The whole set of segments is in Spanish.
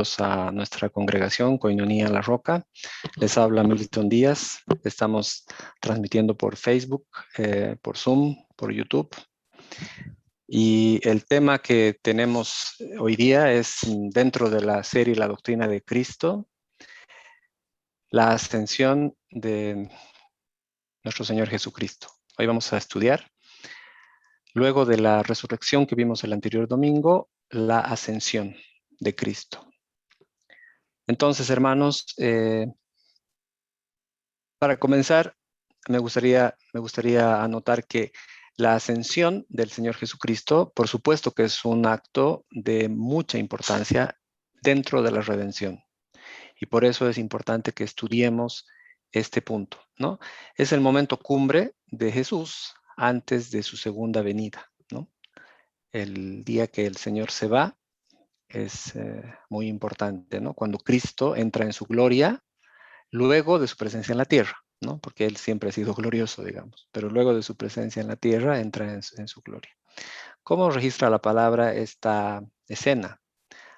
A nuestra congregación Koinonia La Roca. Les habla Milton Díaz. Estamos transmitiendo por Facebook, por Zoom, por YouTube. Y el tema que tenemos hoy día es dentro de la serie La Doctrina de Cristo, la ascensión de nuestro Señor Jesucristo. Hoy vamos a estudiar, luego de la resurrección que vimos el anterior domingo, la ascensión de Cristo. Entonces, hermanos, para comenzar, me gustaría anotar que la ascensión del Señor Jesucristo, por supuesto que es un acto de mucha importancia dentro de la redención. Y por eso es importante que estudiemos este punto, ¿no? Es el momento cumbre de Jesús antes de su segunda venida, ¿no? El día que el Señor se va es muy importante, ¿no? Cuando Cristo entra en su gloria, luego de su presencia en la tierra, ¿no? Porque Él siempre ha sido glorioso, digamos, pero luego de su presencia en la tierra entra en su gloria. ¿Cómo registra la palabra esta escena?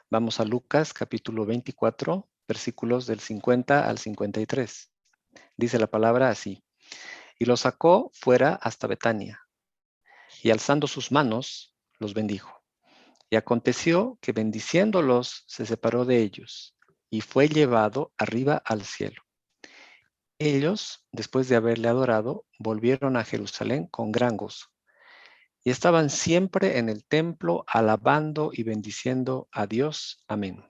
Vamos a Lucas capítulo 24, versículos del 50 al 53. Dice la palabra así: y los sacó fuera hasta Betania, y alzando sus manos, los bendijo. Y aconteció que bendiciéndolos se separó de ellos, y fue llevado arriba al cielo. Ellos, después de haberle adorado, volvieron a Jerusalén con gran gozo, y estaban siempre en el templo alabando y bendiciendo a Dios. Amén.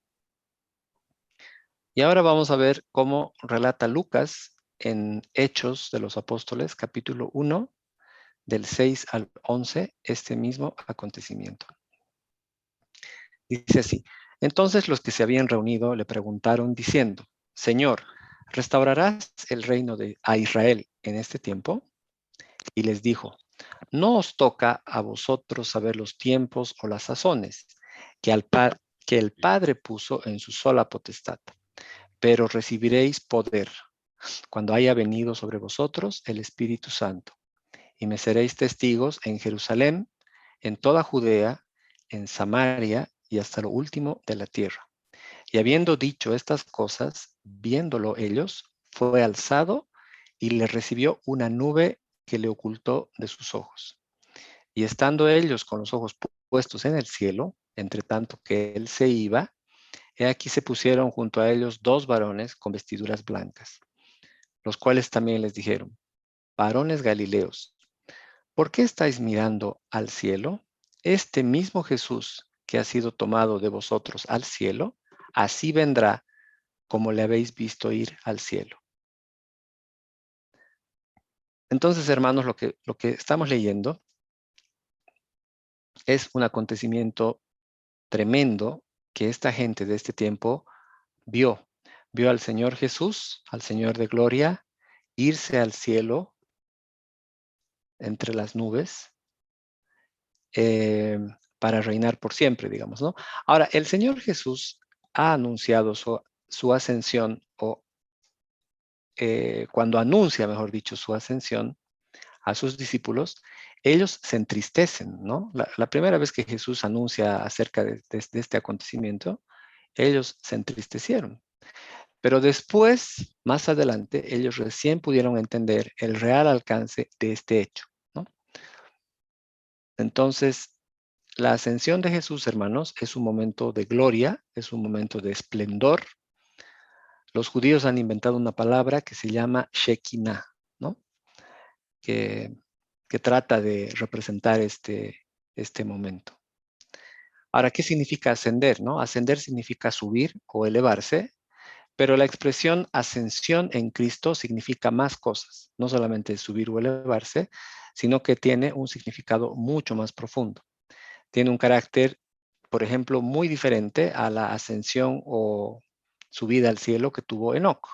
Y ahora vamos a ver cómo relata Lucas en Hechos de los Apóstoles, capítulo 1, del 6 al 11, este mismo acontecimiento. Dice así: entonces los que se habían reunido le preguntaron diciendo: Señor, ¿restaurarás el reino a Israel en este tiempo? Y les dijo: no os toca a vosotros saber los tiempos o las sazones que el Padre puso en su sola potestad, pero recibiréis poder cuando haya venido sobre vosotros el Espíritu Santo, y me seréis testigos en Jerusalén, en toda Judea, en Samaria y hasta lo último de la tierra. Y habiendo dicho estas cosas, viéndolo ellos, fue alzado y le recibió una nube que le ocultó de sus ojos. Y estando ellos con los ojos puestos en el cielo, entre tanto que él se iba, he aquí se pusieron junto a ellos dos varones con vestiduras blancas, los cuales también les dijeron: varones Galileos, ¿por qué estáis mirando al cielo? Este mismo Jesús que ha sido tomado de vosotros al cielo, así vendrá como le habéis visto ir al cielo. Entonces, hermanos, lo que estamos leyendo es un acontecimiento tremendo que esta gente de este tiempo vio. Vio al Señor Jesús, al Señor de gloria, irse al cielo entre las nubes para reinar por siempre, digamos, ¿no? Ahora, el Señor Jesús ha anunciado su ascensión, o cuando anuncia, mejor dicho, su ascensión a sus discípulos, ellos se entristecen, ¿no? La primera vez que Jesús anuncia acerca de este acontecimiento, ellos se entristecieron. Pero después, más adelante, ellos recién pudieron entender el real alcance de este hecho, ¿no? Entonces, la ascensión de Jesús, hermanos, es un momento de gloria, es un momento de esplendor. Los judíos han inventado una palabra que se llama Shekinah, ¿no? Que trata de representar este momento. Ahora, ¿qué significa ascender, no? Ascender significa subir o elevarse, pero la expresión ascensión en Cristo significa más cosas. No solamente subir o elevarse, sino que tiene un significado mucho más profundo. Tiene un carácter, por ejemplo, muy diferente a la ascensión o subida al cielo que tuvo Enoc,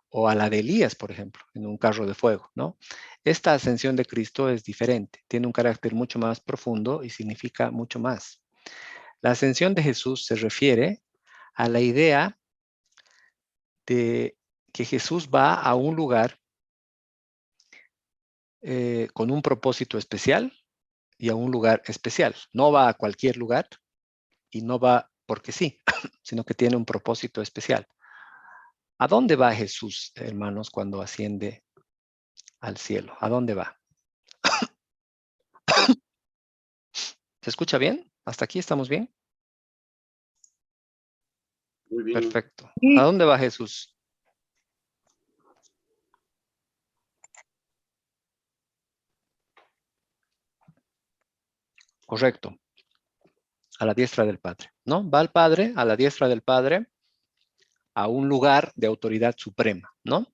o a la de Elías, por ejemplo, en un carro de fuego, ¿no? Esta ascensión de Cristo es diferente, tiene un carácter mucho más profundo y significa mucho más. La ascensión de Jesús se refiere a la idea de que Jesús va a un lugar con un propósito especial y a un lugar especial. No va a cualquier lugar y no va porque sí, sino que tiene un propósito especial. ¿A dónde va Jesús, hermanos, cuando asciende al cielo? ¿A dónde va? ¿Se escucha bien? ¿Hasta aquí estamos bien? Muy bien. Perfecto. ¿A dónde va Jesús? Correcto. A la diestra del Padre, ¿no? Va al Padre, a la diestra del Padre, a un lugar de autoridad suprema, ¿no?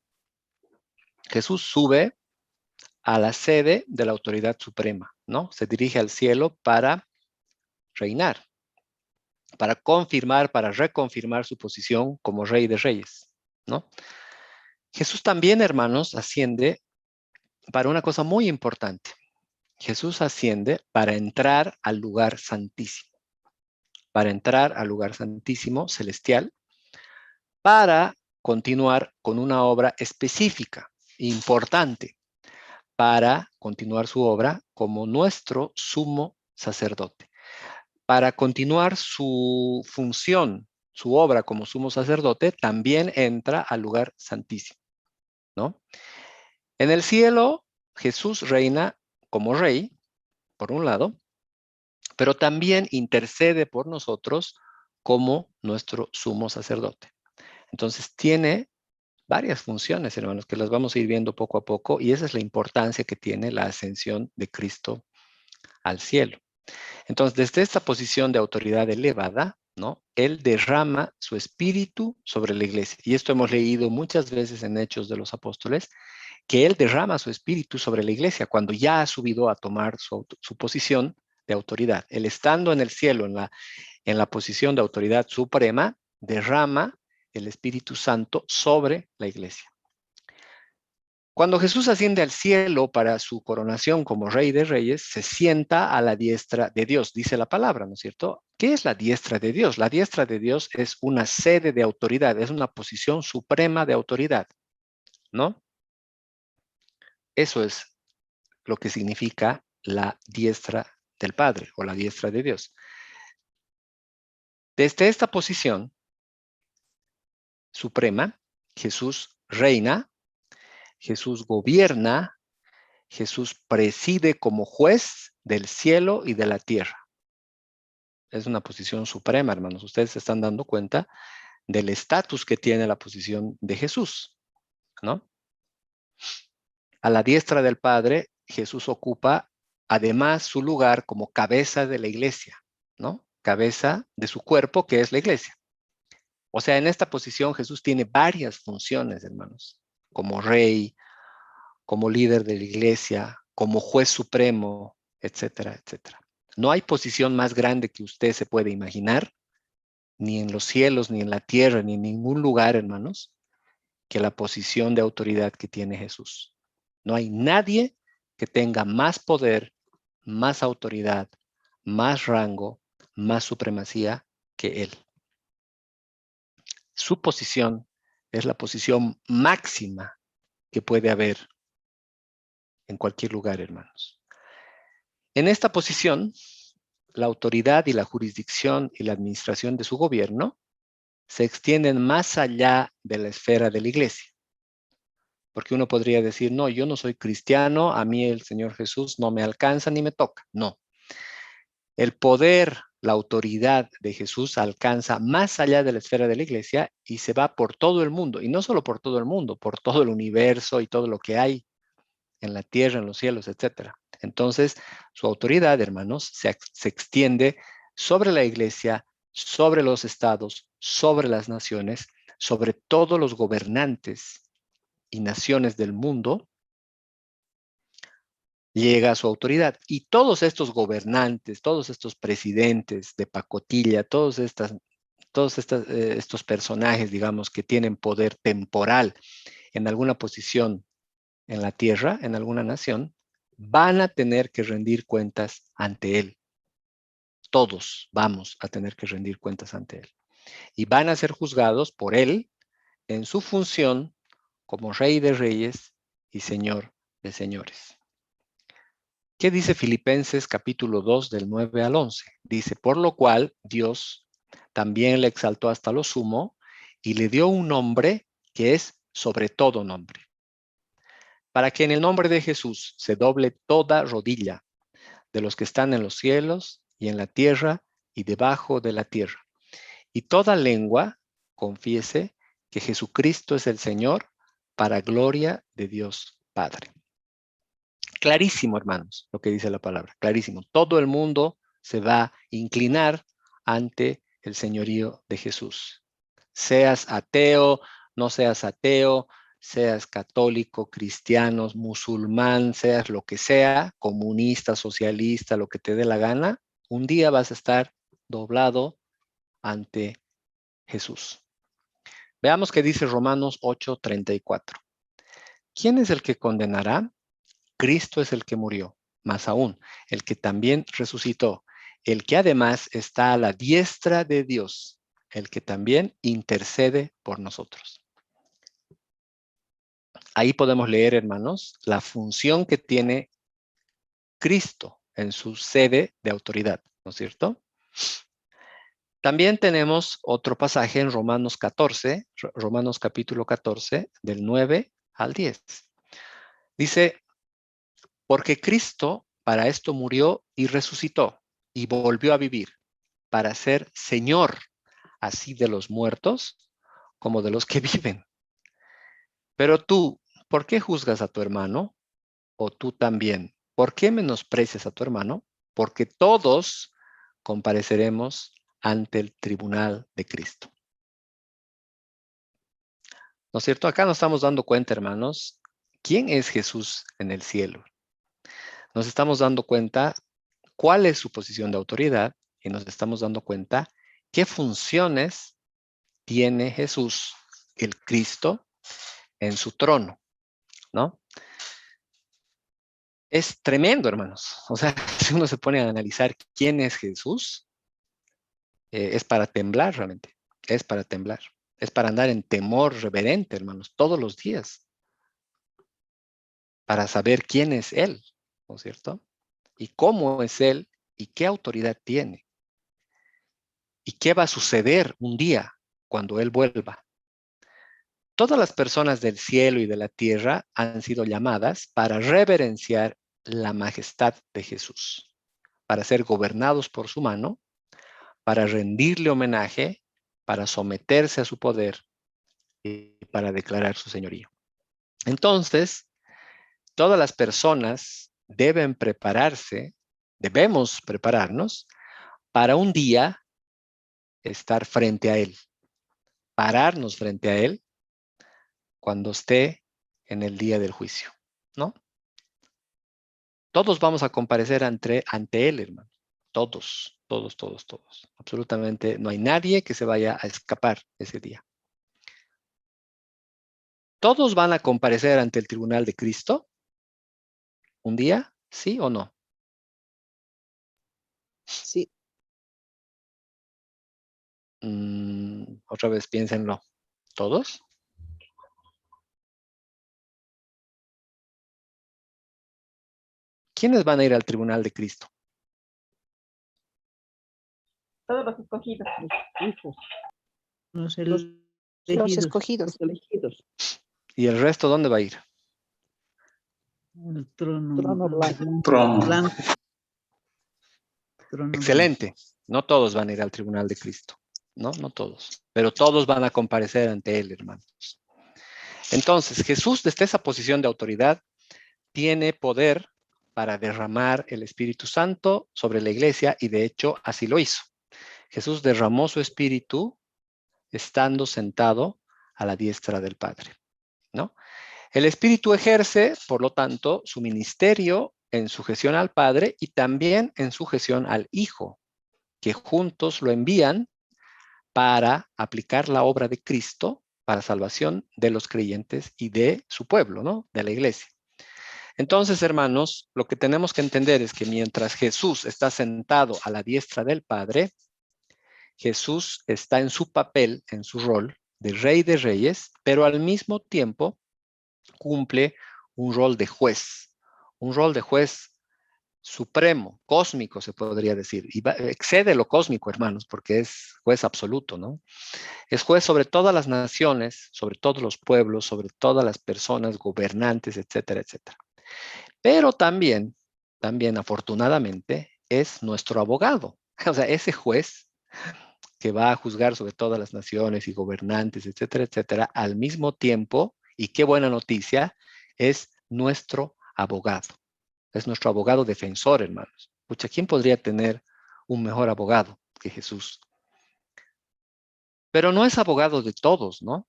Jesús sube a la sede de la autoridad suprema, ¿no? Se dirige al cielo para reinar, para confirmar, para reconfirmar su posición como Rey de Reyes, ¿no? Jesús también, hermanos, asciende para una cosa muy importante. Jesús asciende para entrar al lugar santísimo, para entrar al lugar santísimo celestial, para continuar con una obra específica, importante, para continuar su obra como nuestro sumo sacerdote, para continuar su función, su obra como sumo sacerdote, también entra al lugar santísimo, ¿no? En el cielo, Jesús reina como rey, por un lado, pero también intercede por nosotros como nuestro sumo sacerdote. Entonces tiene varias funciones, hermanos, que las vamos a ir viendo poco a poco, y esa es la importancia que tiene la ascensión de Cristo al cielo. Entonces, desde esta posición de autoridad elevada, ¿no? Él derrama su espíritu sobre la iglesia. Y esto hemos leído muchas veces en Hechos de los Apóstoles, que Él derrama su espíritu sobre la iglesia cuando ya ha subido a tomar su posición de autoridad. Él estando en el cielo, en la posición de autoridad suprema, derrama el Espíritu Santo sobre la iglesia. Cuando Jesús asciende al cielo para su coronación como Rey de Reyes, se sienta a la diestra de Dios, dice la palabra, ¿no es cierto? ¿Qué es la diestra de Dios? La diestra de Dios es una sede de autoridad, es una posición suprema de autoridad, ¿no? Eso es lo que significa la diestra del Padre o la diestra de Dios. Desde esta posición suprema, Jesús reina, Jesús gobierna, Jesús preside como juez del cielo y de la tierra. Es una posición suprema, hermanos. Ustedes se están dando cuenta del estatus que tiene la posición de Jesús, ¿no? A la diestra del Padre, Jesús ocupa además su lugar como cabeza de la iglesia, ¿no? Cabeza de su cuerpo, que es la iglesia. O sea, en esta posición Jesús tiene varias funciones, hermanos, como rey, como líder de la iglesia, como juez supremo, etcétera, etcétera. No hay posición más grande que usted se puede imaginar, ni en los cielos, ni en la tierra, ni en ningún lugar, hermanos, que la posición de autoridad que tiene Jesús. No hay nadie que tenga más poder, más autoridad, más rango, más supremacía que él. Su posición es la posición máxima que puede haber en cualquier lugar, hermanos. En esta posición, la autoridad y la jurisdicción y la administración de su gobierno se extienden más allá de la esfera de la iglesia. Porque uno podría decir, no, yo no soy cristiano, a mí el Señor Jesús no me alcanza ni me toca. No. El poder, la autoridad de Jesús alcanza más allá de la esfera de la iglesia y se va por todo el mundo. Y no solo por todo el mundo, por todo el universo y todo lo que hay en la tierra, en los cielos, etcétera. Entonces, su autoridad, hermanos, se extiende sobre la iglesia, sobre los estados, sobre las naciones, sobre todos los gobernantes y naciones del mundo, llega a su autoridad. Y todos estos gobernantes, todos estos presidentes de pacotilla, estos personajes, digamos, que tienen poder temporal en alguna posición en la tierra, en alguna nación, van a tener que rendir cuentas ante él. Todos vamos a tener que rendir cuentas ante él. Y van a ser juzgados por él en su función como Rey de Reyes y Señor de Señores. ¿Qué dice Filipenses capítulo 2 del 9 al 11? Dice, por lo cual Dios También le exaltó hasta lo sumo y le dio un nombre que es sobre todo nombre, para que en el nombre de Jesús se doble toda rodilla de los que están en los cielos y en la tierra y debajo de la tierra, y toda lengua confiese que Jesucristo es el Señor, para gloria de Dios Padre. Clarísimo, hermanos, lo que dice la palabra, clarísimo. Todo el mundo se va a inclinar ante el señorío de Jesús. Seas ateo, no seas ateo, seas católico, cristiano, musulmán, seas lo que sea, comunista, socialista, lo que te dé la gana, un día vas a estar doblado ante Jesús. Veamos qué dice Romanos 8:34. ¿Quién es el que condenará? Cristo es el que murió, más aún, el que también resucitó, el que además está a la diestra de Dios, el que también intercede por nosotros. Ahí podemos leer, hermanos, la función que tiene Cristo en su sede de autoridad, ¿no es cierto? También tenemos otro pasaje en Romanos 14, Romanos capítulo 14, del 9 al 10. Dice, porque Cristo para esto murió y resucitó y volvió a vivir, para ser Señor, así de los muertos como de los que viven. Pero tú, ¿por qué juzgas a tu hermano? O tú también, ¿por qué menosprecias a tu hermano? Porque todos compareceremos ante el tribunal de Cristo. ¿No es cierto? Acá nos estamos dando cuenta, hermanos, ¿quién es Jesús en el cielo? Nos estamos dando cuenta cuál es su posición de autoridad y nos estamos dando cuenta qué funciones tiene Jesús, el Cristo, en su trono, ¿no? Es tremendo, hermanos. O sea, si uno se pone a analizar quién es Jesús, es para temblar realmente, es para temblar, es para andar en temor reverente, hermanos, todos los días, para saber quién es Él, ¿no es cierto? Y cómo es Él y qué autoridad tiene. Y qué va a suceder un día cuando Él vuelva. Todas las personas del cielo y de la tierra han sido llamadas para reverenciar la majestad de Jesús, para ser gobernados por su mano, para rendirle homenaje, para someterse a su poder y para declarar su señorío. Entonces, todas las personas deben prepararse, debemos prepararnos para un día estar frente a Él, pararnos frente a Él cuando esté en el día del juicio, ¿no? Todos vamos a comparecer ante Él, hermano. Todos, todos, todos, todos. Absolutamente no hay nadie que se vaya a escapar ese día. ¿Todos van a comparecer ante el tribunal de Cristo un día? ¿Sí o no? Sí. Otra vez piénsenlo. ¿Todos? ¿Quiénes van a ir al tribunal de Cristo? Todos los escogidos. Los Los escogidos. elegidos. ¿Y el resto dónde va a ir? El trono Trono blanco. Trono Excelente. No todos van a ir al tribunal de Cristo. No, no todos. Pero todos van a comparecer ante Él, hermanos. Entonces, Jesús, desde esa posición de autoridad, tiene poder para derramar el Espíritu Santo sobre la iglesia y de hecho así lo hizo. Jesús derramó su Espíritu estando sentado a la diestra del Padre, ¿no? El Espíritu ejerce, por lo tanto, su ministerio en sujeción al Padre y también en sujeción al Hijo, que juntos lo envían para aplicar la obra de Cristo para salvación de los creyentes y de su pueblo, ¿no? De la iglesia. Entonces, hermanos, lo que tenemos que entender es que mientras Jesús está sentado a la diestra del Padre, Jesús está en su papel, en su rol de Rey de Reyes, pero al mismo tiempo cumple un rol de juez supremo, cósmico se podría decir, y excede lo cósmico, hermanos, porque es juez absoluto, ¿no? Es juez sobre todas las naciones, sobre todos los pueblos, sobre todas las personas, gobernantes, etcétera, etcétera. Pero también afortunadamente, es nuestro abogado. O sea, ese juez que va a juzgar sobre todas las naciones y gobernantes, etcétera, etcétera, al mismo tiempo, y qué buena noticia, es nuestro abogado. Es nuestro abogado defensor, hermanos. Pucha, ¿quién podría tener un mejor abogado que Jesús? Pero no es abogado de todos, ¿no?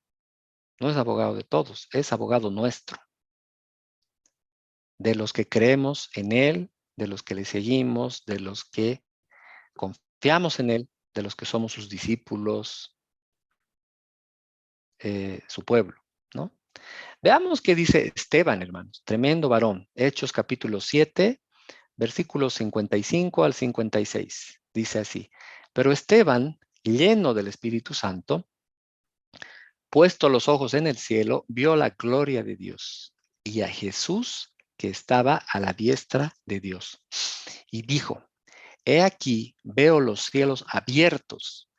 No es abogado de todos, es abogado nuestro. De los que creemos en Él, de los que le seguimos, de los que confiamos en Él, de los que somos sus discípulos, su pueblo, ¿no? Veamos qué dice Esteban, hermanos. Tremendo varón. Hechos capítulo 7, versículos 55 al 56. Dice así. Pero Esteban, lleno del Espíritu Santo, puesto los ojos en el cielo, vio la gloria de Dios y a Jesús que estaba a la diestra de Dios. Y dijo, he aquí, veo los cielos abiertos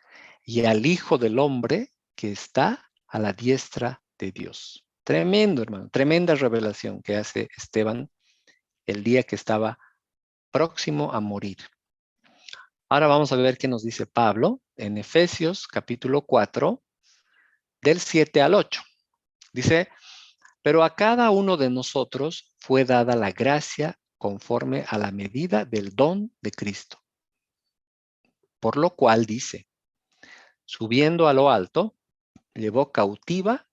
y al Hijo del Hombre que está a la diestra de Dios. Tremendo, hermano, tremenda revelación que hace Esteban el día que estaba próximo a morir. Ahora vamos a ver qué nos dice Pablo en Efesios capítulo 4, del 7 al 8. Dice, pero a cada uno de nosotros fue dada la gracia conforme a la medida del don de Cristo. Por lo cual dice, subiendo a lo alto, llevó cautiva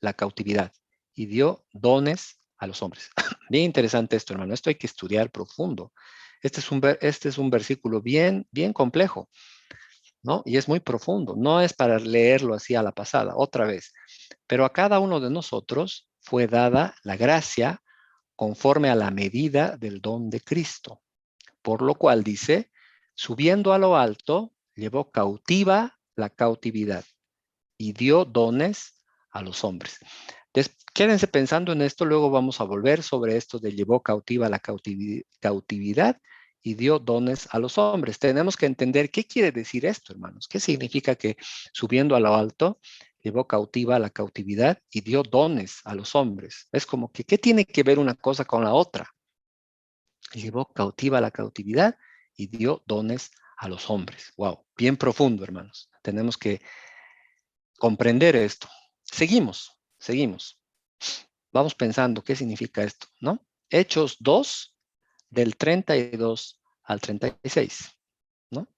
la cautividad y dio dones a los hombres. Bien interesante esto, hermano. Esto hay que estudiar profundo. Este es un versículo bien complejo, ¿no? Y es muy profundo. No es para leerlo así a la pasada, otra vez. Pero a cada uno de nosotros fue dada la gracia conforme a la medida del don de Cristo. Por lo cual dice, subiendo a lo alto, llevó cautiva la cautividad y dio dones a los hombres. Quédense pensando en esto, luego vamos a volver sobre esto de llevó cautiva la cautividad y dio dones a los hombres. Tenemos que entender qué quiere decir esto, hermanos. ¿Qué significa que subiendo a lo alto llevó cautiva la cautividad y dio dones a los hombres? Es como que, ¿qué tiene que ver una cosa con la otra? Llevó cautiva la cautividad y dio dones a los hombres. Wow, bien profundo, hermanos. Tenemos que comprender esto. Seguimos. Vamos pensando qué significa esto, ¿no? Hechos 2, del 32 al 36, ¿no?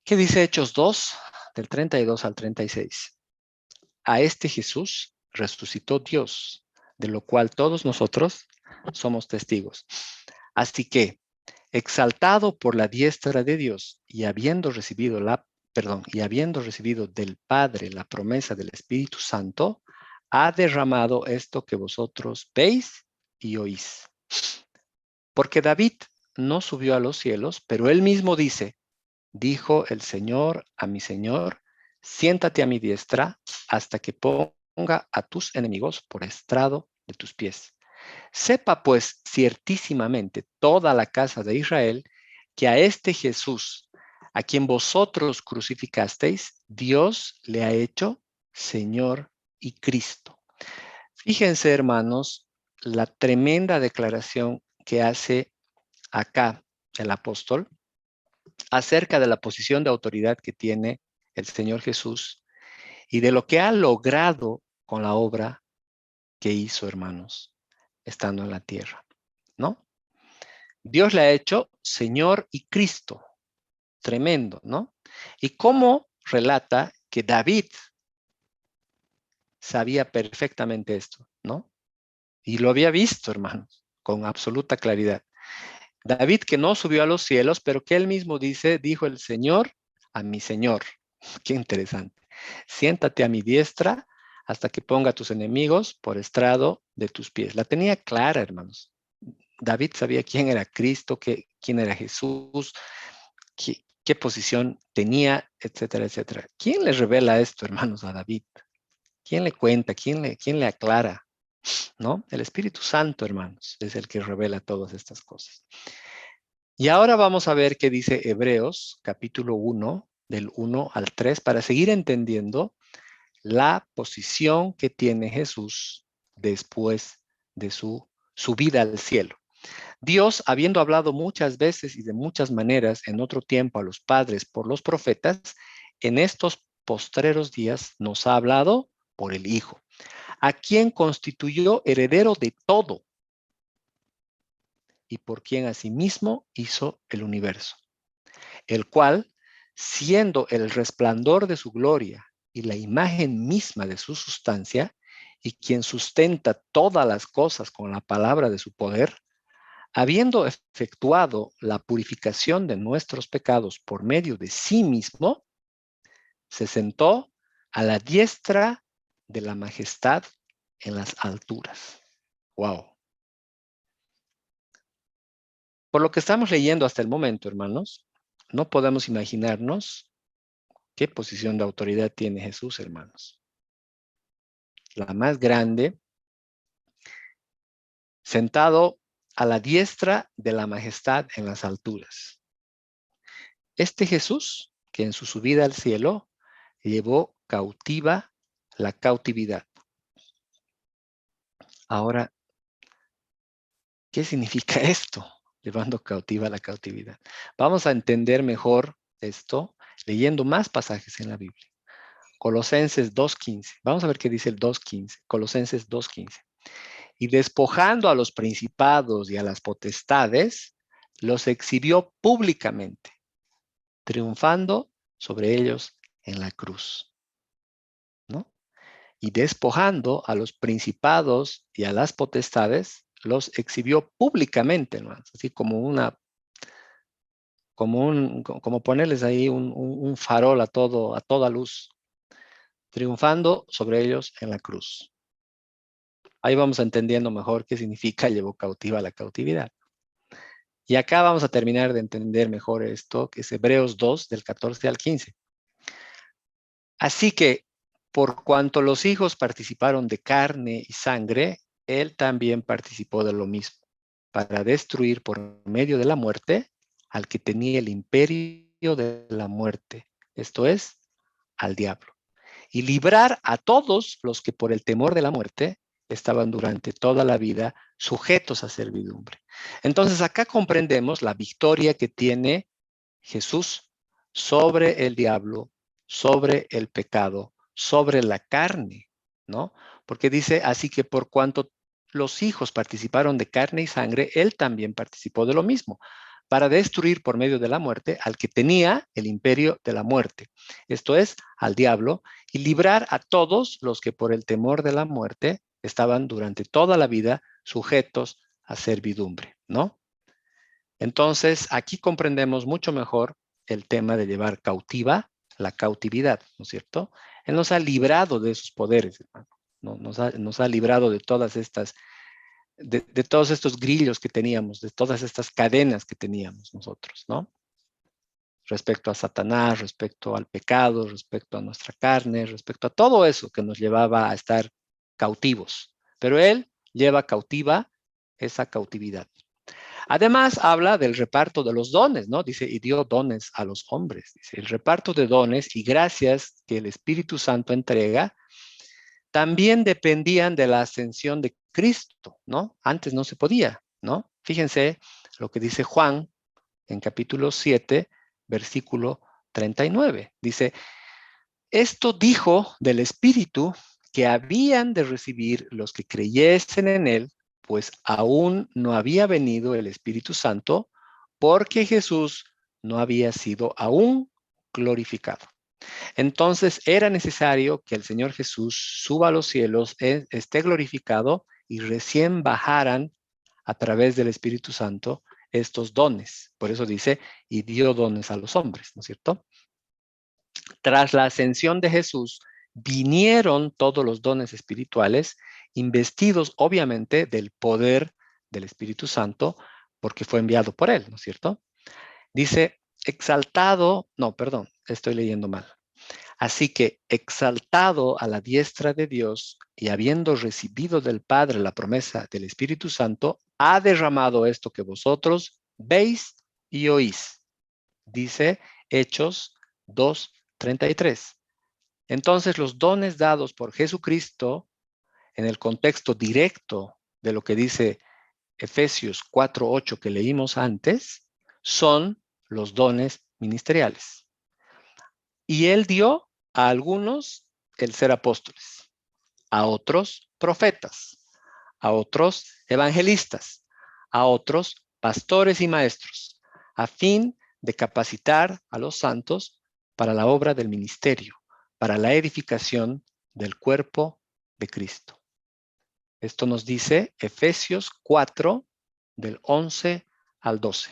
¿Qué dice Hechos 2, del 32 al 36? A este Jesús resucitó Dios, de lo cual todos nosotros somos testigos. Así que, exaltado por la diestra de Dios y habiendo recibido del Padre la promesa del Espíritu Santo, ha derramado esto que vosotros veis y oís. Porque David no subió a los cielos, pero él mismo dice, dijo el Señor a mi Señor, siéntate a mi diestra hasta que ponga a tus enemigos por estrado de tus pies. Sepa pues ciertísimamente toda la casa de Israel que a este Jesús, a quien vosotros crucificasteis, Dios le ha hecho Señor y Cristo. Fíjense, hermanos, la tremenda declaración que hace acá el apóstol acerca de la posición de autoridad que tiene el Señor Jesús y de lo que ha logrado con la obra que hizo, hermanos, estando en la tierra, ¿no? Dios le ha hecho Señor y Cristo. Tremendo, ¿no? Y cómo relata que David sabía perfectamente esto, ¿no? Y lo había visto, hermanos, con absoluta claridad. David que no subió a los cielos, pero que él mismo dice, dijo el Señor a mi Señor. Qué interesante. Siéntate a mi diestra hasta que ponga a tus enemigos por estrado de tus pies. La tenía clara, hermanos. David sabía quién era Cristo, quién era Jesús, qué posición tenía, etcétera, etcétera. ¿Quién le revela esto, hermanos, a David? ¿Quién le cuenta? ¿Quién le aclara? ¿no? El Espíritu Santo, hermanos, es el que revela todas estas cosas. Y ahora vamos a ver qué dice Hebreos, capítulo 1, del 1 al 3, para seguir entendiendo la posición que tiene Jesús después de su subida al cielo. Dios, habiendo hablado muchas veces y de muchas maneras en otro tiempo a los padres por los profetas, en estos postreros días nos ha hablado por el Hijo, a quien constituyó heredero de todo y por quien asimismo hizo el universo, el cual, siendo el resplandor de su gloria y la imagen misma de su sustancia, y quien sustenta todas las cosas con la palabra de su poder, habiendo efectuado la purificación de nuestros pecados por medio de sí mismo, se sentó a la diestra de la majestad en las alturas. Wow. Por lo que estamos leyendo hasta el momento, hermanos, no podemos imaginarnos qué posición de autoridad tiene Jesús, hermanos. La más grande, sentado a la diestra de la majestad en las alturas. Este Jesús, que en su subida al cielo llevó cautiva la cautividad. Ahora, ¿qué significa esto? Llevando cautiva la cautividad. Vamos a entender mejor esto leyendo más pasajes en la Biblia. Colosenses 2:15. Vamos a ver qué dice el 2:15. Colosenses 2:15. Y despojando a los principados y a las potestades, los exhibió públicamente, triunfando sobre ellos en la cruz, ¿no? Y despojando a los principados y a las potestades, los exhibió públicamente, hermanos, así como como ponerles ahí un farol a toda luz, triunfando sobre ellos en la cruz. Ahí vamos entendiendo mejor qué significa llevó cautiva la cautividad. Y acá vamos a terminar de entender mejor esto, que es Hebreos 2, del 14 al 15. Así que, por cuanto los hijos participaron de carne y sangre, él también participó de lo mismo, para destruir por medio de la muerte al que tenía el imperio de la muerte, esto es, al diablo, y librar a todos los que por el temor de la muerte estaban durante toda la vida sujetos a servidumbre. Entonces acá comprendemos la victoria que tiene Jesús sobre el diablo, sobre el pecado, sobre la carne, ¿no? Porque dice, así que por cuanto los hijos participaron de carne y sangre, él también participó de lo mismo, para destruir por medio de la muerte al que tenía el imperio de la muerte, esto es, al diablo, y librar a todos los que por el temor de la muerte estaban durante toda la vida sujetos a servidumbre, ¿no? Entonces, aquí comprendemos mucho mejor el tema de llevar cautiva la cautividad, ¿no es cierto? Él nos ha librado de sus poderes, hermano. Nos ha librado de todas estas, de todos estos grillos que teníamos, de todas estas cadenas que teníamos nosotros, ¿no? Respecto a Satanás, respecto al pecado, respecto a nuestra carne, respecto a todo eso que nos llevaba a estar cautivos. Pero Él lleva cautiva esa cautividad. Además, habla del reparto de los dones, ¿no? Dice, y dio dones a los hombres. Dice, el reparto de dones y gracias que el Espíritu Santo entrega también dependían de la ascensión de Cristo, ¿no? Antes no se podía, ¿no? Fíjense lo que dice Juan en capítulo 7, versículo 39. Dice, esto dijo del Espíritu que habían de recibir los que creyesen en él, pues aún no había venido el Espíritu Santo, porque Jesús no había sido aún glorificado. Entonces era necesario que el Señor Jesús suba a los cielos, esté glorificado y recién bajaran a través del Espíritu Santo estos dones. Por eso dice, y dio dones a los hombres, ¿no es cierto? Tras la ascensión de Jesús, vinieron todos los dones espirituales, investidos obviamente del poder del Espíritu Santo, porque fue enviado por él, ¿no es cierto? Dice, exaltado, no, perdón, estoy leyendo mal. Así que, exaltado a la diestra de Dios y habiendo recibido del Padre la promesa del Espíritu Santo, ha derramado esto que vosotros veis y oís. Dice Hechos 2:33. Entonces, los dones dados por Jesucristo, en el contexto directo de lo que dice Efesios 4:8 que leímos antes, son los dones ministeriales. Y él dio a algunos el ser apóstoles, a otros profetas, a otros evangelistas, a otros pastores y maestros, a fin de capacitar a los santos para la obra del ministerio, para la edificación del cuerpo de Cristo. Esto nos dice Efesios 4, del 11 al 12.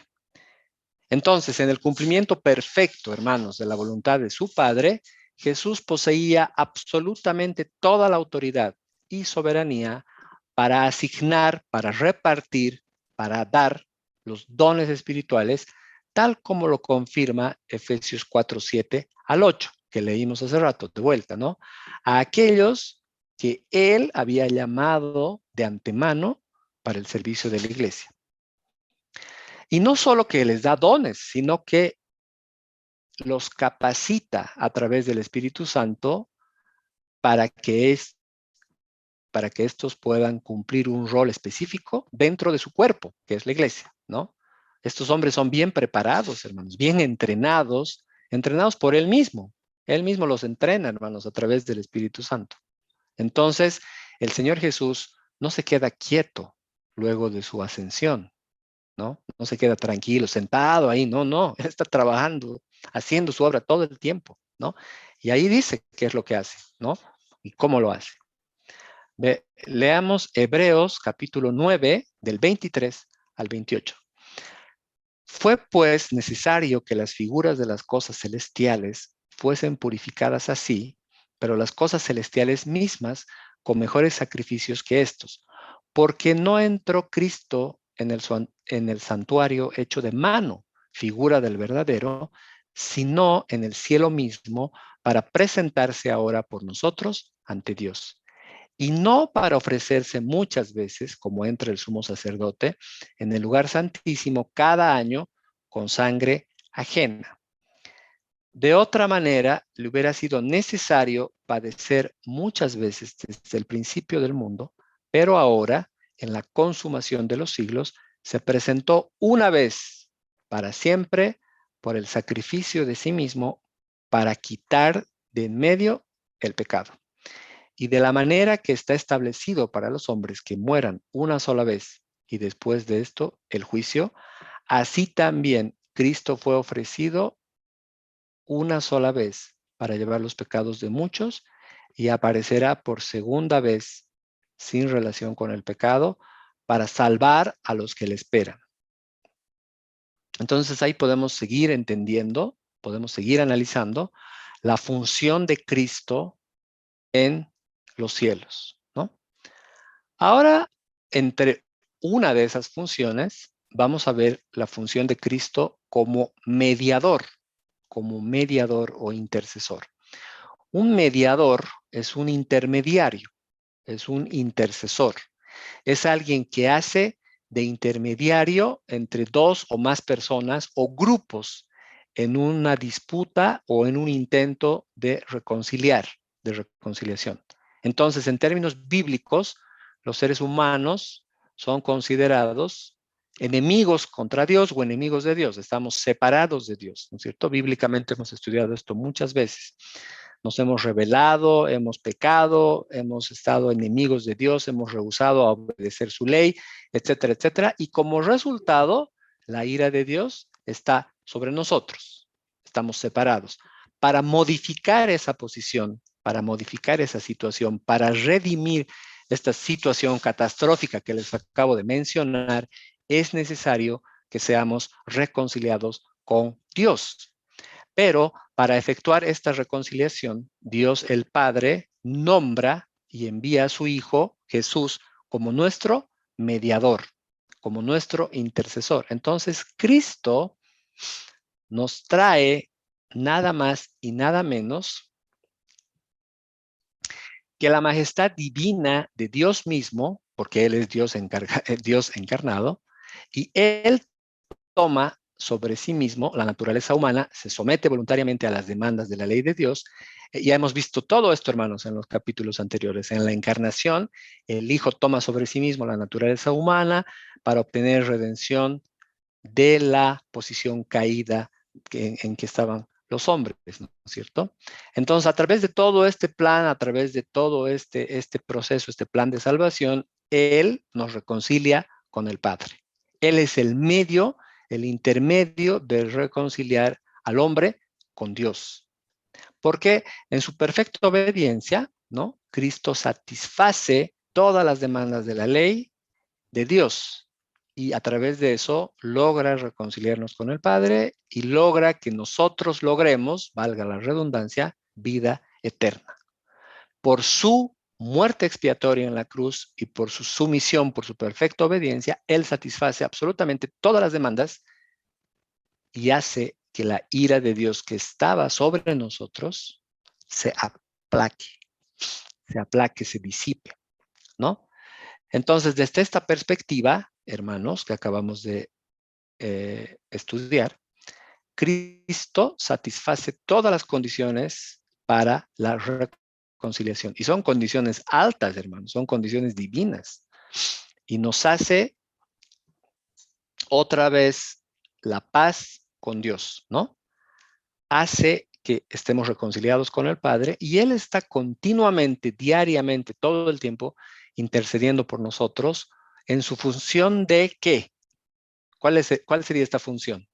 Entonces, en el cumplimiento perfecto, hermanos, de la voluntad de su Padre, Jesús poseía absolutamente toda la autoridad y soberanía para asignar, para repartir, para dar los dones espirituales, tal como lo confirma Efesios 4, 7 al 8, que leímos hace rato, de vuelta, ¿no? A aquellos que él había llamado de antemano para el servicio de la iglesia. Y no solo que les da dones, sino que los capacita a través del Espíritu Santo para que estos puedan cumplir un rol específico dentro de su cuerpo, que es la iglesia, ¿no? Estos hombres son bien preparados, hermanos, bien entrenados por él mismo. Él mismo los entrena, hermanos, a través del Espíritu Santo. Entonces, el Señor Jesús no se queda quieto luego de su ascensión, ¿no? No se queda tranquilo, sentado ahí, no, él está trabajando, haciendo su obra todo el tiempo, ¿no? Y ahí dice qué es lo que hace, ¿no? Y cómo lo hace. Leamos Hebreos capítulo 9, del 23 al 28. Fue pues necesario que las figuras de las cosas celestiales fuesen purificadas así, pero las cosas celestiales mismas con mejores sacrificios que estos, porque no entró Cristo en el santuario hecho de mano, figura del verdadero, sino en el cielo mismo, para presentarse ahora por nosotros ante Dios. Y no para ofrecerse muchas veces, como entra el sumo sacerdote, en el lugar santísimo cada año con sangre ajena. De otra manera, le hubiera sido necesario padecer muchas veces desde el principio del mundo, pero ahora, en la consumación de los siglos, se presentó una vez para siempre por el sacrificio de sí mismo para quitar de en medio el pecado. Y de la manera que está establecido para los hombres que mueran una sola vez y después de esto el juicio, así también Cristo fue ofrecido una sola vez para llevar los pecados de muchos y aparecerá por segunda vez sin relación con el pecado para salvar a los que le esperan. Entonces ahí podemos seguir entendiendo, podemos seguir analizando la función de Cristo en los cielos, ¿no? Ahora, entre una de esas funciones, vamos a ver la función de Cristo como mediador o intercesor. Un mediador es un intermediario, es un intercesor. Es alguien que hace de intermediario entre dos o más personas o grupos en una disputa o en un intento de reconciliación. Entonces, en términos bíblicos, los seres humanos son considerados enemigos contra Dios o enemigos de Dios. Estamos separados de Dios, ¿no es cierto? Bíblicamente hemos estudiado esto muchas veces. Nos hemos rebelado, hemos pecado, hemos estado enemigos de Dios, hemos rehusado a obedecer su ley, etcétera, etcétera. Y como resultado, la ira de Dios está sobre nosotros. Estamos separados. Para modificar esa posición, para modificar esa situación, para redimir esta situación catastrófica que les acabo de mencionar, es necesario que seamos reconciliados con Dios. Pero para efectuar esta reconciliación, Dios el Padre nombra y envía a su Hijo Jesús como nuestro mediador, como nuestro intercesor. Entonces, Cristo nos trae nada más y nada menos que la majestad divina de Dios mismo, porque Él es Dios encarnado, y Él toma sobre sí mismo la naturaleza humana, se somete voluntariamente a las demandas de la ley de Dios. Ya hemos visto todo esto, hermanos, en los capítulos anteriores. En la encarnación, el Hijo toma sobre sí mismo la naturaleza humana para obtener redención de la posición caída en que estaban los hombres, ¿no es cierto? Entonces, a través de todo este plan, a través de todo este proceso, este plan de salvación, Él nos reconcilia con el Padre. Él es el medio, el intermedio de reconciliar al hombre con Dios. Porque en su perfecta obediencia, ¿no? Cristo satisface todas las demandas de la ley de Dios y a través de eso logra reconciliarnos con el Padre y logra que nosotros logremos, valga la redundancia, vida eterna. Por su muerte expiatoria en la cruz y por su sumisión, por su perfecta obediencia, Él satisface absolutamente todas las demandas y hace que la ira de Dios que estaba sobre nosotros se aplaque, se disipe, ¿no? Entonces, desde esta perspectiva, hermanos, que acabamos de estudiar, Cristo satisface todas las condiciones para la reconciliación. Y son condiciones altas, hermanos, son condiciones divinas. Y nos hace otra vez la paz con Dios, ¿no? Hace que estemos reconciliados con el Padre y Él está continuamente, diariamente, todo el tiempo, intercediendo por nosotros en su función de ¿qué? ¿Cuál sería esta función?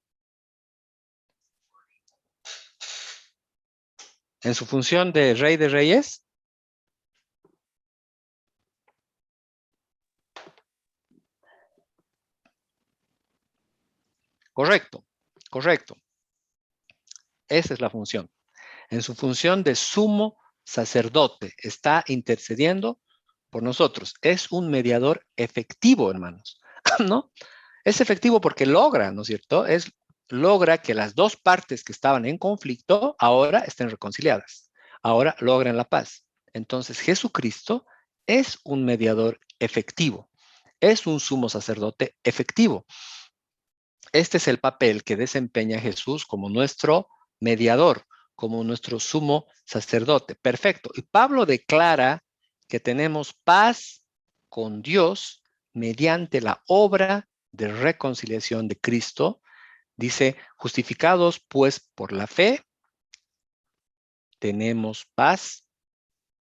En su función de Rey de Reyes. Correcto, correcto. Esa es la función. En su función de sumo sacerdote, está intercediendo por nosotros. Es un mediador efectivo, hermanos, ¿no? Es efectivo porque logra, ¿no es cierto? Logra que las dos partes que estaban en conflicto ahora estén reconciliadas. Ahora logran la paz. Entonces, Jesucristo es un mediador efectivo. Es un sumo sacerdote efectivo. Este es el papel que desempeña Jesús como nuestro mediador, como nuestro sumo sacerdote. Perfecto. Y Pablo declara que tenemos paz con Dios mediante la obra de reconciliación de Cristo. Dice, justificados pues por la fe, tenemos paz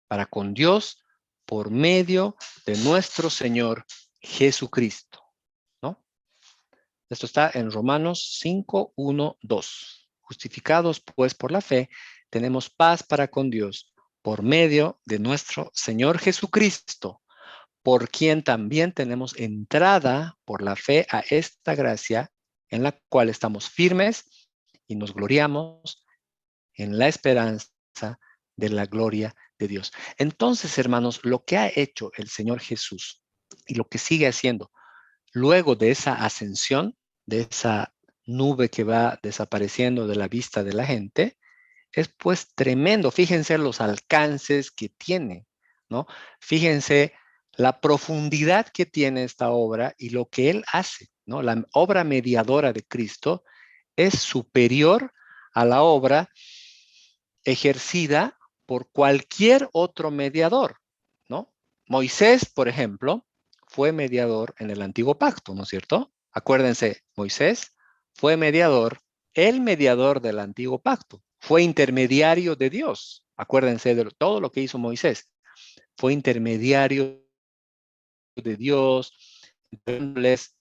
para con Dios por medio de nuestro Señor Jesucristo. Esto está en Romanos 5, 1, 2. Justificados pues por la fe, tenemos paz para con Dios por medio de nuestro Señor Jesucristo, por quien también tenemos entrada por la fe a esta gracia en la cual estamos firmes y nos gloriamos en la esperanza de la gloria de Dios. Entonces, hermanos, lo que ha hecho el Señor Jesús y lo que sigue haciendo luego de esa ascensión, de esa nube que va desapareciendo de la vista de la gente, es pues tremendo. Fíjense los alcances que tiene, ¿no? Fíjense la profundidad que tiene esta obra y lo que Él hace, ¿no? La obra mediadora de Cristo es superior a la obra ejercida por cualquier otro mediador, ¿no? Moisés, por ejemplo, fue mediador en el antiguo pacto, ¿no es cierto? Acuérdense, Moisés fue mediador, el mediador del antiguo pacto, fue intermediario de Dios. Acuérdense de todo lo que hizo Moisés. Fue intermediario de Dios, dándoles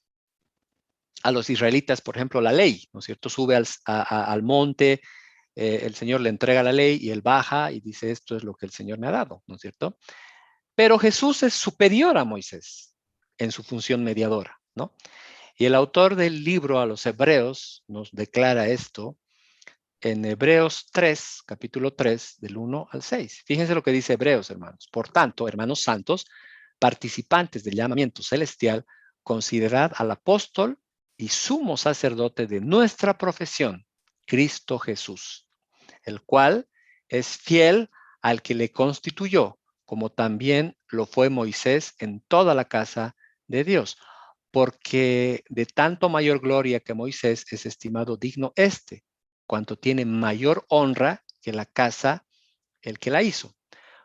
a los israelitas, por ejemplo, la ley, ¿no es cierto? Sube al monte, el Señor le entrega la ley y él baja y dice, esto es lo que el Señor me ha dado, ¿no es cierto? Pero Jesús es superior a Moisés en su función mediadora, ¿no? Y el autor del libro a los Hebreos nos declara esto en Hebreos 3, capítulo 3, del 1 al 6. Fíjense lo que dice Hebreos, hermanos. Por tanto, hermanos santos, participantes del llamamiento celestial, considerad al apóstol y sumo sacerdote de nuestra profesión, Cristo Jesús, el cual es fiel al que le constituyó, como también lo fue Moisés en toda la casa de Dios, porque de tanto mayor gloria que Moisés es estimado digno cuanto tiene mayor honra que la casa, el que la hizo.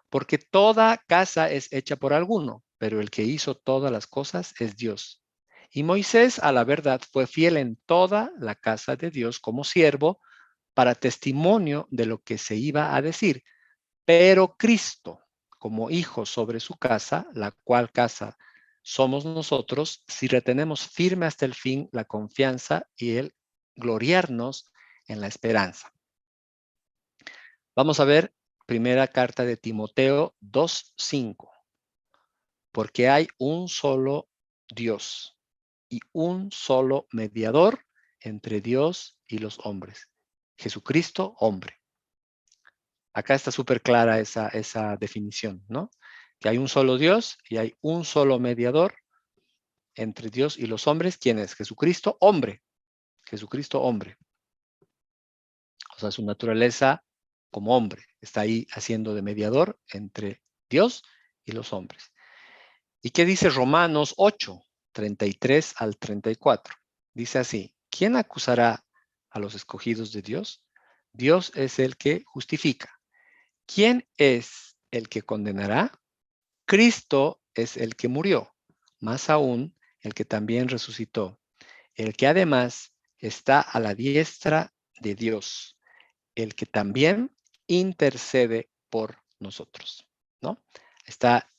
Porque toda casa es hecha por alguno, pero el que hizo todas las cosas es Dios. Y Moisés, a la verdad, fue fiel en toda la casa de Dios como siervo para testimonio de lo que se iba a decir. Pero Cristo, como hijo sobre su casa, la cual casa somos nosotros, si retenemos firme hasta el fin la confianza y el gloriarnos en la esperanza. Vamos a ver primera carta de Timoteo 2:5. Porque hay un solo Dios y un solo mediador entre Dios y los hombres, Jesucristo, hombre. Acá está súper clara esa definición, ¿no? Que hay un solo Dios y hay un solo mediador entre Dios y los hombres. ¿Quién es? Jesucristo, hombre. Jesucristo, hombre. O sea, su naturaleza como hombre está ahí haciendo de mediador entre Dios y los hombres. ¿Y qué dice Romanos 8, 33 al 34? Dice así: ¿quién acusará a los escogidos de Dios? Dios es el que justifica. ¿Quién es el que condenará? Cristo es el que murió, más aún el que también resucitó, el que además está a la diestra de Dios, el que también intercede por nosotros, ¿no? Está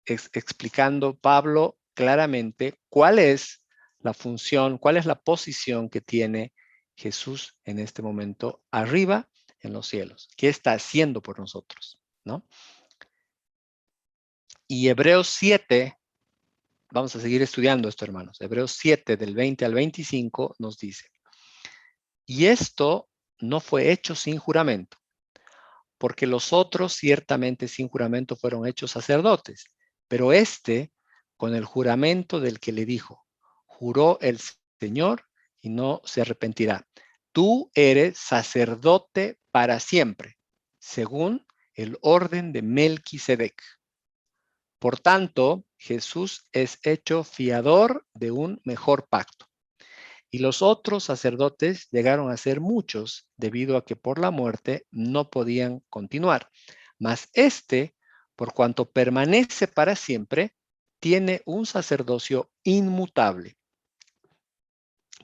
explicando Pablo claramente cuál es la función, cuál es la posición que tiene Jesús en este momento arriba en los cielos. ¿Qué está haciendo por nosotros? ¿No? Y Hebreos 7, vamos a seguir estudiando esto, hermanos. Hebreos 7, del 20 al 25, nos dice: y esto no fue hecho sin juramento, porque los otros ciertamente sin juramento fueron hechos sacerdotes, pero este con el juramento del que le dijo: juró el Señor y no se arrepentirá. Tú eres sacerdote para siempre, según el orden de Melquisedec. Por tanto, Jesús es hecho fiador de un mejor pacto. Y los otros sacerdotes llegaron a ser muchos, debido a que por la muerte no podían continuar. Mas este, por cuanto permanece para siempre, tiene un sacerdocio inmutable,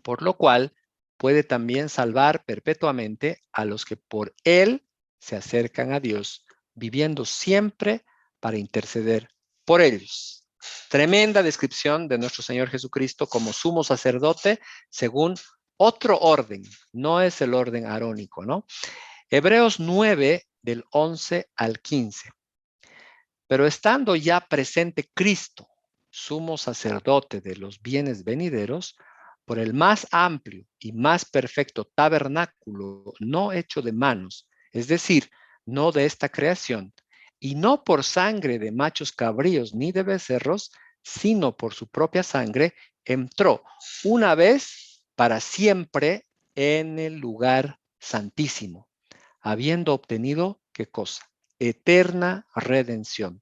por lo cual puede también salvar perpetuamente a los que por él se acercan a Dios, viviendo siempre para interceder por ellos. Tremenda descripción de nuestro Señor Jesucristo como sumo sacerdote según otro orden, no es el orden arónico, ¿no? Hebreos 9, del 11 al 15. Pero estando ya presente Cristo, sumo sacerdote de los bienes venideros, por el más amplio y más perfecto tabernáculo no hecho de manos, es decir, no de esta creación, y no por sangre de machos cabríos ni de becerros, sino por su propia sangre, entró una vez para siempre en el lugar santísimo, habiendo obtenido, ¿qué cosa? Eterna redención.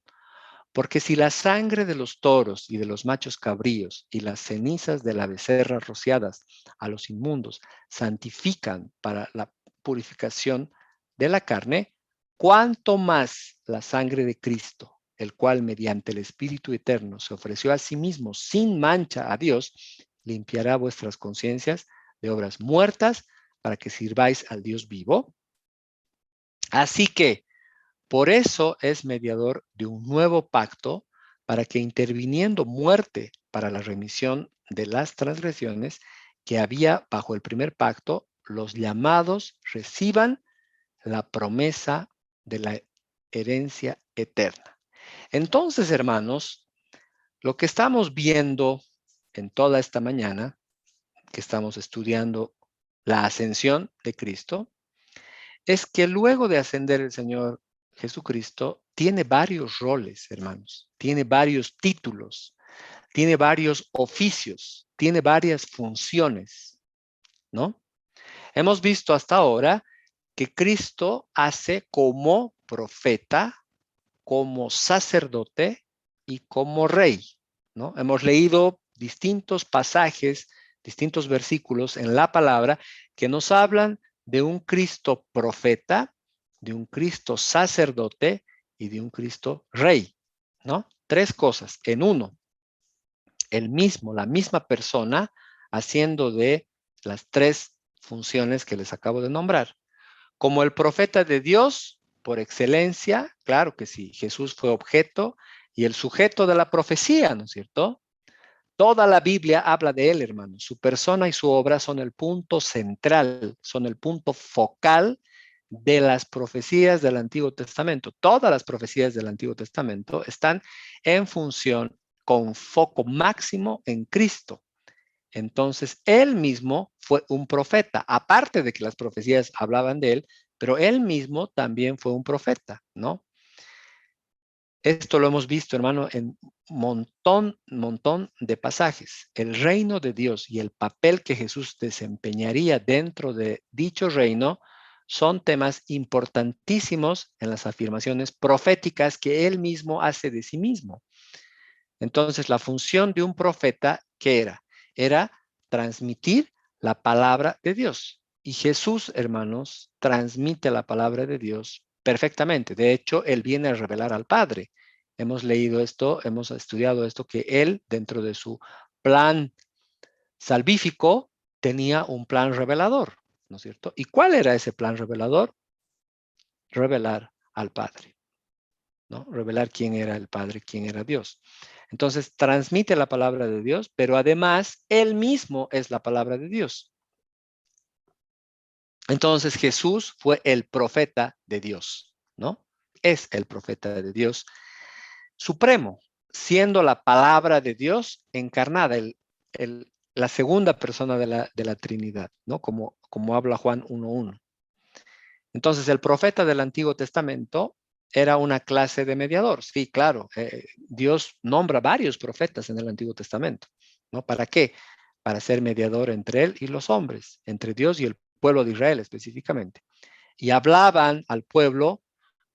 Porque si la sangre de los toros y de los machos cabríos y las cenizas de la becerra rociadas a los inmundos santifican para la purificación de la carne, cuánto más la sangre de Cristo, el cual mediante el Espíritu Eterno se ofreció a sí mismo sin mancha a Dios, limpiará vuestras conciencias de obras muertas para que sirváis al Dios vivo. Así que, por eso es mediador de un nuevo pacto, para que interviniendo muerte para la remisión de las transgresiones que había bajo el primer pacto, los llamados reciban la promesa de la herencia eterna. Entonces, hermanos, lo que estamos viendo en toda esta mañana, que estamos estudiando la ascensión de Cristo, es que luego de ascender el Señor Jesucristo, tiene varios roles, hermanos, tiene varios títulos, tiene varios oficios, tiene varias funciones, ¿no? Hemos visto hasta ahora que Cristo hace como profeta como sacerdote y como rey, ¿no? Hemos leído distintos pasajes, distintos versículos en la palabra que nos hablan de un Cristo profeta, de un Cristo sacerdote y de un Cristo rey, ¿no? Tres cosas en uno. La misma persona haciendo de las tres funciones que les acabo de nombrar. Como el profeta de Dios, por excelencia, claro que sí, Jesús fue objeto y el sujeto de la profecía, ¿no es cierto? Toda la Biblia habla de él, hermanos. Su persona y su obra son el punto central, son el punto focal de las profecías del Antiguo Testamento. Todas las profecías del Antiguo Testamento están en función con foco máximo en Cristo. Entonces, él mismo fue un profeta, aparte de que las profecías hablaban de él, pero él mismo también fue un profeta, ¿no? Esto lo hemos visto, hermano, en montón de pasajes. El reino de Dios y el papel que Jesús desempeñaría dentro de dicho reino son temas importantísimos en las afirmaciones proféticas que él mismo hace de sí mismo. Entonces, la función de un profeta, ¿qué era? Era transmitir la palabra de Dios. Y Jesús, hermanos, transmite la palabra de Dios perfectamente. De hecho, él viene a revelar al Padre. Hemos leído esto, hemos estudiado esto, que él, dentro de su plan salvífico, tenía un plan revelador, ¿no es cierto? ¿Y cuál era ese plan revelador? Revelar al Padre, ¿no? Revelar quién era el Padre, quién era Dios. Entonces, transmite la palabra de Dios, pero además, él mismo es la palabra de Dios. Entonces, Jesús fue el profeta de Dios, ¿no? Es el profeta de Dios supremo, siendo la palabra de Dios encarnada, la segunda persona de la Trinidad, ¿no? Como habla Juan 1:1. Entonces, el profeta del Antiguo Testamento era una clase de mediador. Sí, claro, Dios nombra varios profetas en el Antiguo Testamento, ¿no? ¿Para qué? Para ser mediador entre él y los hombres, entre Dios y el pueblo de Israel específicamente. Y hablaban al pueblo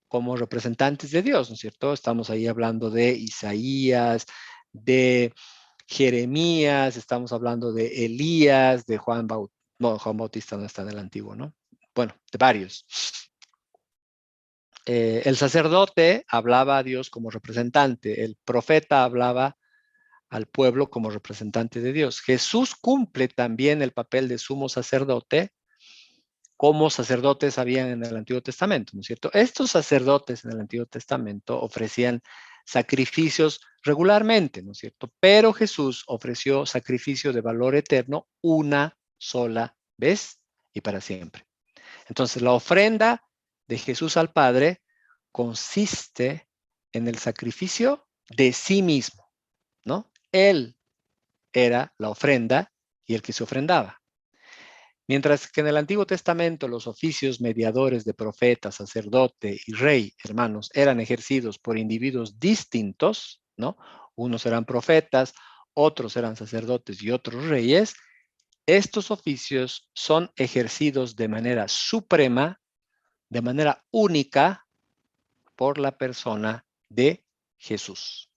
como representantes de Dios, ¿no es cierto? Estamos ahí hablando de Isaías, de Jeremías, estamos hablando de Elías, de Juan Bautista. No, Juan Bautista no está en el Antiguo, ¿no? Bueno, de varios. El sacerdote hablaba a Dios como representante, el profeta hablaba al pueblo como representante de Dios. Jesús cumple también el papel de sumo sacerdote, como sacerdotes habían en el Antiguo Testamento, ¿no es cierto? Estos sacerdotes en el Antiguo Testamento ofrecían sacrificios regularmente, ¿no es cierto? Pero Jesús ofreció sacrificio de valor eterno una sola vez y para siempre. Entonces, la ofrenda de Jesús al Padre consiste en el sacrificio de sí mismo, ¿no? Él era la ofrenda y el que se ofrendaba. Mientras que en el Antiguo Testamento los oficios mediadores de profeta, sacerdote y rey, hermanos, eran ejercidos por individuos distintos, ¿no? Unos eran profetas, otros eran sacerdotes y otros reyes. Estos oficios son ejercidos de manera suprema, de manera única, por la persona de Jesús,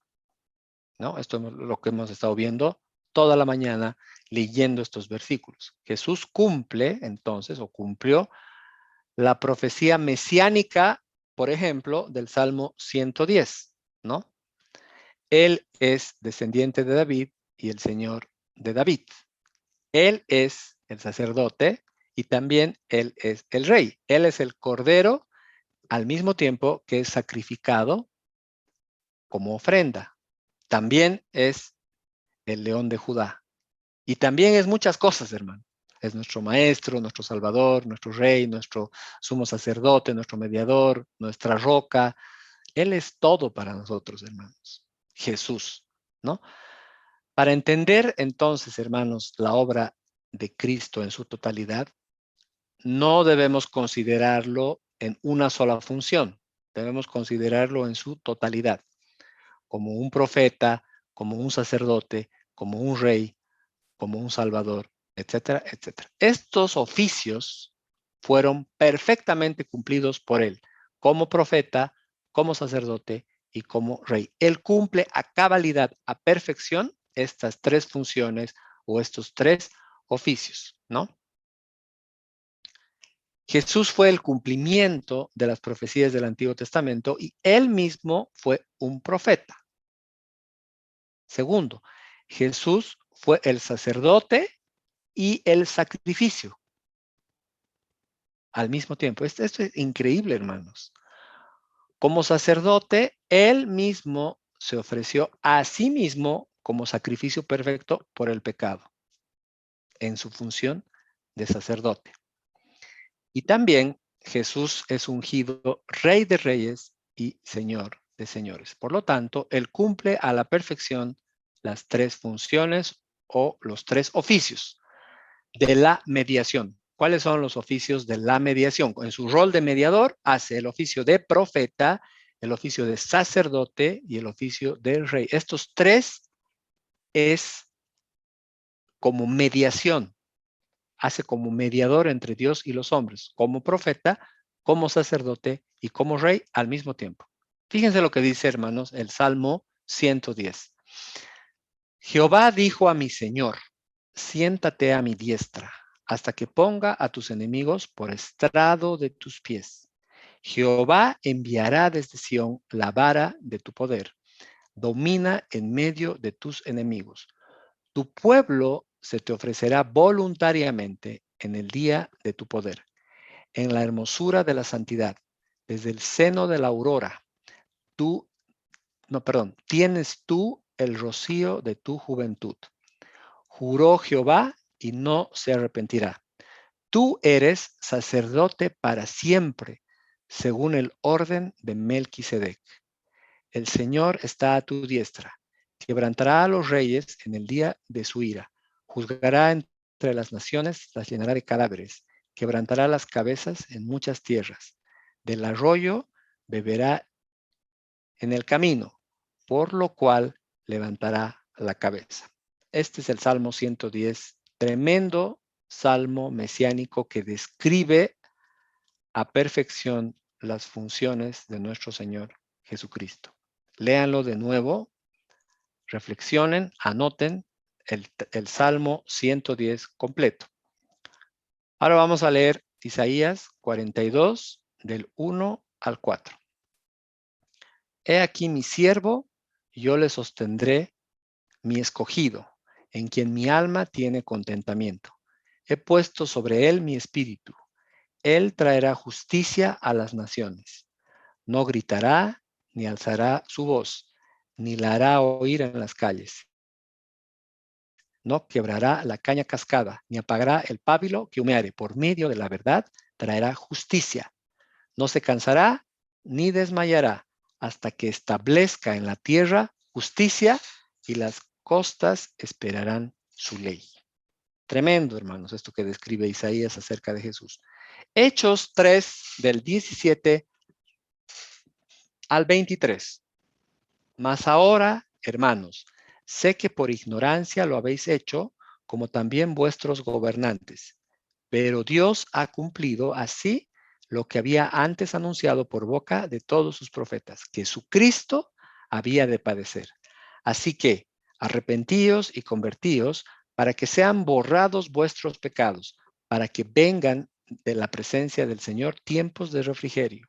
¿no? Esto es lo que hemos estado viendo toda la mañana leyendo estos versículos. Jesús cumple entonces, o cumplió, la profecía mesiánica, por ejemplo, del Salmo 110, ¿no? Él es descendiente de David y el Señor de David. Él es el sacerdote y también Él es el rey. Él es el cordero al mismo tiempo que es sacrificado como ofrenda. También es el león de Judá. Y también es muchas cosas, hermano. Es nuestro maestro, nuestro salvador, nuestro rey, nuestro sumo sacerdote, nuestro mediador, nuestra roca. Él es todo para nosotros, hermanos. Jesús, ¿no? Para entender entonces, hermanos, la obra de Cristo en su totalidad, no debemos considerarlo en una sola función. Debemos considerarlo en su totalidad, como un profeta, como un sacerdote, como un rey, como un salvador, etcétera, etcétera. Estos oficios fueron perfectamente cumplidos por él, como profeta, como sacerdote y como rey. Él cumple a cabalidad, a perfección, estas tres funciones o estos tres oficios, ¿no? Jesús fue el cumplimiento de las profecías del Antiguo Testamento y él mismo fue un profeta. Segundo, Jesús fue el sacerdote y el sacrificio al mismo tiempo. Esto es increíble, hermanos. Como sacerdote, él mismo se ofreció a sí mismo como sacrificio perfecto por el pecado en su función de sacerdote. Y también Jesús es ungido Rey de Reyes y Señor de Señores. Por lo tanto, él cumple a la perfección las tres funciones o los tres oficios de la mediación. ¿Cuáles son los oficios de la mediación? En su rol de mediador hace el oficio de profeta, el oficio de sacerdote y el oficio de rey. Estos tres es como mediación. Hace como mediador entre Dios y los hombres, como profeta, como sacerdote y como rey al mismo tiempo. Fíjense lo que dice, hermanos, el Salmo 110. Jehová dijo a mi Señor, siéntate a mi diestra, hasta que ponga a tus enemigos por estrado de tus pies. Jehová enviará desde Sión la vara de tu poder. Domina en medio de tus enemigos. Tu pueblo se te ofrecerá voluntariamente en el día de tu poder, en la hermosura de la santidad, desde el seno de la aurora. Tienes tú el rocío de tu juventud. Juró Jehová y no se arrepentirá. Tú eres sacerdote para siempre, según el orden de Melquisedec. El Señor está a tu diestra. Quebrantará a los reyes en el día de su ira. Juzgará entre las naciones, las llenará de cadáveres. Quebrantará las cabezas en muchas tierras. Del arroyo beberá en el camino, por lo cual levantará la cabeza. Este es el Salmo 110, tremendo salmo mesiánico que describe a perfección las funciones de nuestro Señor Jesucristo. Léanlo de nuevo, reflexionen, anoten el Salmo 110 completo. Ahora vamos a leer Isaías 42 del 1 al 4. He aquí mi siervo, yo le sostendré, mi escogido, en quien mi alma tiene contentamiento. He puesto sobre él mi espíritu. Él traerá justicia a las naciones. No gritará, ni alzará su voz, ni la hará oír en las calles. No quebrará la caña cascada, ni apagará el pábilo que humeare. Por medio de la verdad traerá justicia. No se cansará, ni desmayará, hasta que establezca en la tierra justicia y las costas esperarán su ley. Tremendo, hermanos, esto que describe Isaías acerca de Jesús. Hechos 3, del 17 al 23. Mas ahora, hermanos, sé que por ignorancia lo habéis hecho, como también vuestros gobernantes. Pero Dios ha cumplido así lo que había antes anunciado por boca de todos sus profetas, que su Cristo había de padecer. Así que arrepentíos y convertíos para que sean borrados vuestros pecados, para que vengan de la presencia del Señor tiempos de refrigerio.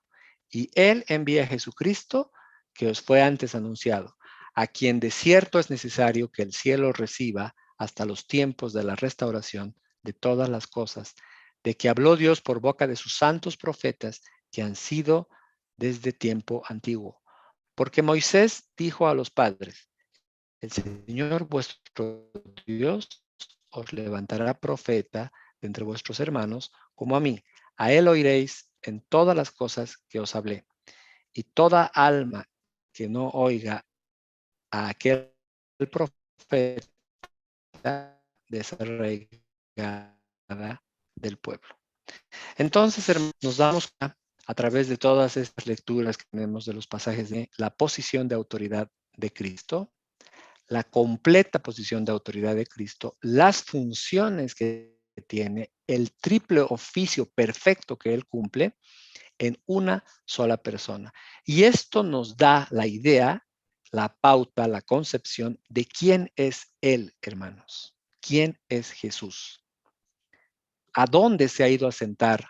Y Él envía a Jesucristo, que os fue antes anunciado, a quien de cierto es necesario que el cielo reciba hasta los tiempos de la restauración de todas las cosas, de que habló Dios por boca de sus santos profetas que han sido desde tiempo antiguo. Porque Moisés dijo a los padres, el Señor vuestro Dios os levantará profeta de entre vuestros hermanos, como a mí. A él oiréis en todas las cosas que os hablé. Y toda alma que no oiga a aquel profeta desarraigada del pueblo. Entonces, hermanos, nos damos cuenta a través de todas estas lecturas que tenemos de los pasajes de la posición de autoridad de Cristo, la completa posición de autoridad de Cristo, las funciones que tiene, el triple oficio perfecto que Él cumple en una sola persona. Y esto nos da la idea, la pauta, la concepción de quién es Él, hermanos. ¿Quién es Jesús? ¿A dónde se ha ido a sentar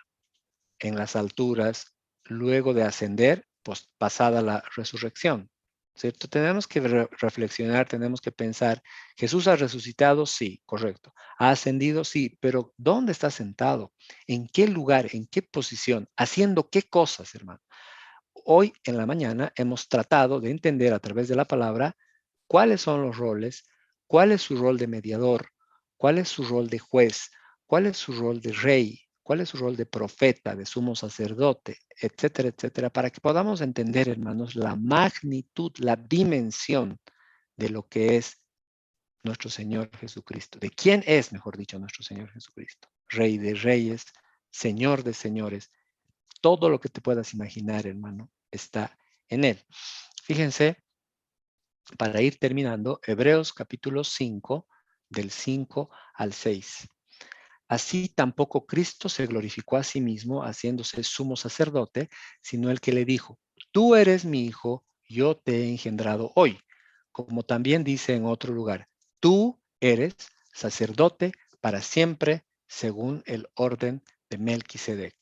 en las alturas luego de ascender, pues pasada la resurrección? ¿Cierto? Tenemos que reflexionar, tenemos que pensar, ¿Jesús ha resucitado? Sí, correcto. ¿Ha ascendido? Sí, pero ¿dónde está sentado? ¿En qué lugar? ¿En qué posición? ¿Haciendo qué cosas, hermano? Hoy en la mañana hemos tratado de entender a través de la palabra cuáles son los roles, cuál es su rol de mediador, cuál es su rol de juez, cuál es su rol de rey, cuál es su rol de profeta, de sumo sacerdote, etcétera, etcétera, para que podamos entender, hermanos, la magnitud, la dimensión de lo que es nuestro Señor Jesucristo. ¿De quién es, mejor dicho, nuestro Señor Jesucristo? Rey de reyes, Señor de señores. Todo lo que te puedas imaginar, hermano, está en Él. Fíjense, para ir terminando, Hebreos capítulo 5, del 5 al 6. Así tampoco Cristo se glorificó a sí mismo haciéndose sumo sacerdote, sino el que le dijo, tú eres mi hijo, yo te he engendrado hoy. Como también dice en otro lugar, tú eres sacerdote para siempre según el orden de Melquisedec.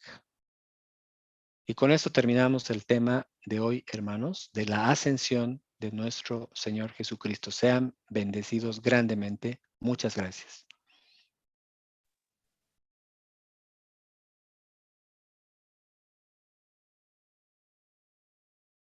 Y con esto terminamos el tema de hoy, hermanos, de la ascensión de nuestro Señor Jesucristo. Sean bendecidos grandemente. Muchas gracias.